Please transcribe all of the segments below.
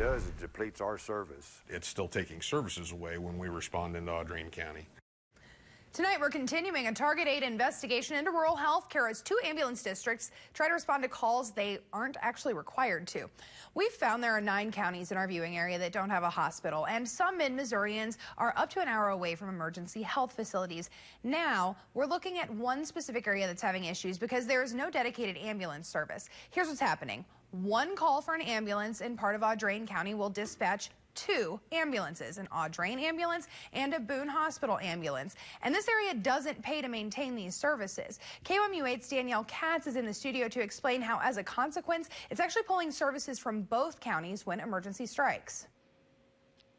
does is it depletes our service. It's still taking services away when we respond into Audrain County. Tonight, we're continuing a Target 8 investigation into rural health care as 2 ambulance districts try to respond to calls they aren't actually required to. We've found there are 9 counties in our viewing area that don't have a hospital, and some mid-Missourians are up to an hour away from emergency health facilities. Now, we're looking at one specific area that's having issues because there is no dedicated ambulance service. Here's what's happening. One call for an ambulance in part of Audrain County will dispatch 2 ambulances, an Audrain ambulance and a Boone Hospital ambulance. And this area doesn't pay to maintain these services. KOMU 8's Danielle Katz is in the studio to explain how, as a consequence, it's actually pulling services from both counties when emergency strikes.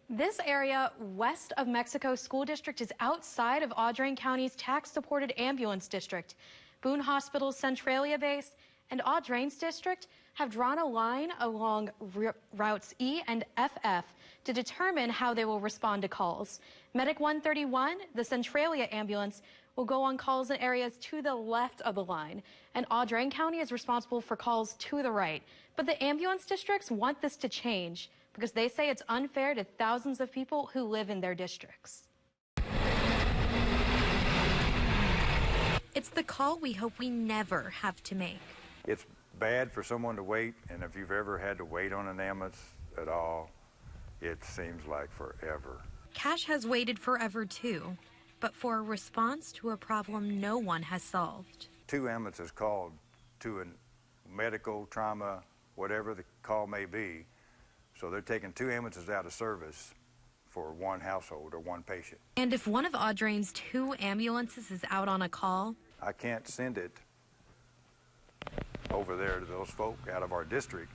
This area west of Mexico School District is outside of Audrain County's tax-supported ambulance district. Boone Hospital's Centralia base and Audrain's district have drawn a line along routes E and FF to determine how they will respond to calls. Medic 131, the Centralia ambulance, will go on calls in areas to the left of the line, and Audrain County is responsible for calls to the right. But the ambulance districts want this to change because they say it's unfair to thousands of people who live in their districts. It's the call we hope we never have to make. It's bad for someone to wait, and if you've ever had to wait on an ambulance at all, it seems like forever. Cash has waited forever too, but for a response to a problem no one has solved. 2 ambulances called to a medical, trauma, whatever the call may be, so they're taking 2 ambulances out of service for 1 household or 1 patient. And if one of Audrain's 2 ambulances is out on a call, I can't send it over there to those folk out of our district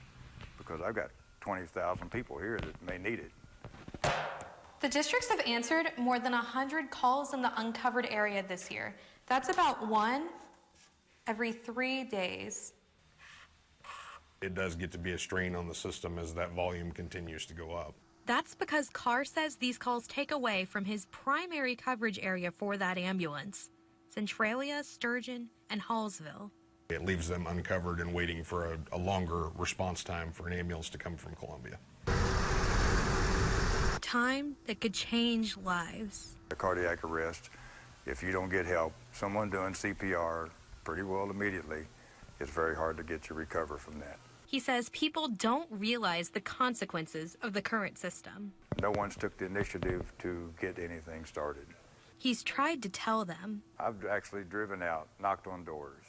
because I've got 20,000 people here that may need it. The districts have answered more than 100 calls in the uncovered area this year. That's about 1 every 3 days. It does get to be a strain on the system as that volume continues to go up. that's because Carr says these calls take away from his primary coverage area for that ambulance, Centralia, Sturgeon, and Hallsville. It leaves them uncovered and waiting for a longer response time for an ambulance to come from Columbia. Time that could change lives. A cardiac arrest, if you don't get help, someone doing CPR pretty well immediately, it's very hard to get you recover from that. He says people don't realize the consequences of the current system. No one's took the initiative to get anything started. He's tried to tell them. I've actually driven out, knocked on doors.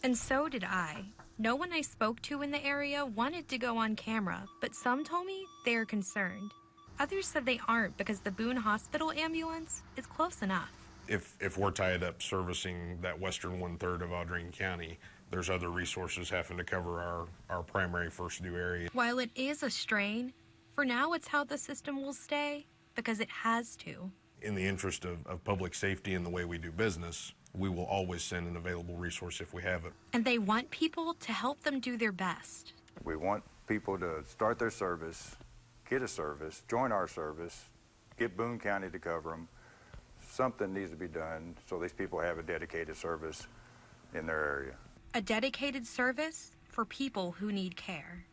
And so did I. No one I spoke to in the area wanted to go on camera, but some told me they are concerned. Others said they aren't because the Boone Hospital ambulance is close enough. If we're tied up servicing that western one-third of Audrain County, there's other resources having to cover our primary first due area. While it is a strain, for now it's how the system will stay because it has to. In the interest of public safety and the way we do business, we will always send an available resource if we have it. And they want people to help them do their best. We want people to start their service, get a service, join our service, get Boone County to cover them. Something needs to be done so these people have a dedicated service in their area. A dedicated service for people who need care.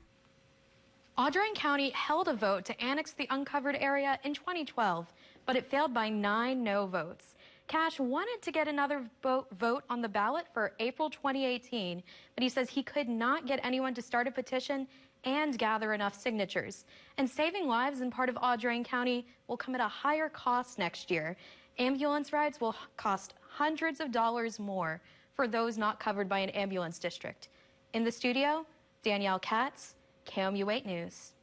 Audrain County held a vote to annex the uncovered area in 2012, but it failed by 9 no votes. Cash wanted to get another vote on the ballot for April 2018, but he says he could not get anyone to start a petition and gather enough signatures. And saving lives in part of Audrain County will come at a higher cost next year. Ambulance rides will cost hundreds of dollars more for those not covered by an ambulance district. In the studio, Danielle Katz, KOMU 8 News.